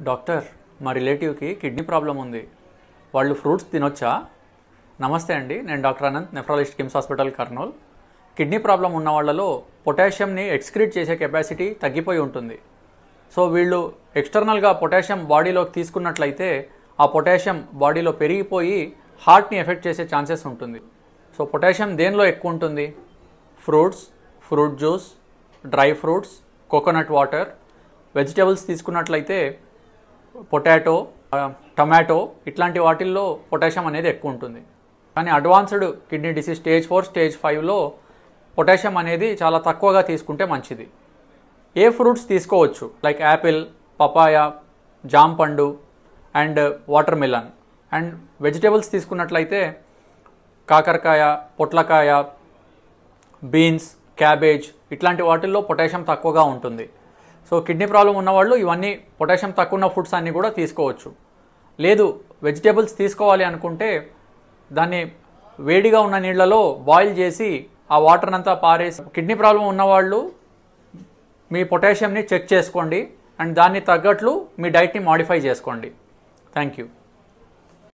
Doctor, మా రిలేటివ్కి kidney problem ఉంది. వాళ్ళు ఫ్రూట్స్ తినొచ్చా? నమస్తే అండి, నేను doctor Anant, nephrologist KIMS hospital Kurnool. Kidney problem ఉన్న వాళ్ళలో పొటాషియంని ఎక్స్క్రీట్ చేసే కెపాసిటీ తగ్గిపోయి ఉంటుంది. సో వీళ్ళు ఎక్స్టర్నల్గా పొటాషియం బాడీలోకి తీసుకున్నట్లయితే ఆ పొటాషియం బాడీలో పెరిగిపోయి హార్ట్ని ఎఫెక్ట్ చేసే ఛాన్సెస్ ఉంటుంది. సో పొటాషియం దేనిలో ఎక్కువ ఉంటుంది? Fruits, fruit juice, dry fruits, coconut water. Vegetables తీసుకున్నట్లయితే పొటాటో, టమాటో ఇట్లాంటి వాటిల్లో పొటాషియం అనేది ఎక్కువ ఉంటుంది. కానీ advanced kidney disease stage 4, stage 5లో పొటాషియం అనేది చాలా తక్కువగా తీసుకుంటే మంచిది. ఏ ఫ్రూట్స్ తీసుకోవచ్చు? లైక్ యాపిల్, పపాయ, జామ పండు and watermelon. And vegetables తీసుకున్నట్లయితే కాకరకాయ, పొట్లకాయ, బీన్స్, క్యాబేజ్ ఇట్లాంటి వాటిల్లో పొటాషియం తక్కువగా ఉంటుంది. సో కిడ్నీ ప్రాబ్లం ఉన్నవాళ్ళు ఇవన్నీ పొటాషియం తక్కువ ఉన్న ఫుడ్స్ అన్నీ కూడా తీసుకోవచ్చు. లేదు వెజిటేబుల్స్ తీసుకోవాలి అనుకుంటే దాన్ని వేడిగా ఉన్న నీళ్ళలో బాయిల్ చేసి ఆ వాటర్ అంతా పారేసి, కిడ్నీ ప్రాబ్లం ఉన్నవాళ్ళు మీ పొటాషియంని చెక్ చేసుకోండి అండ్ దాన్ని తగ్గట్లు మీ డైట్ని మాడిఫై చేసుకోండి. Thank you.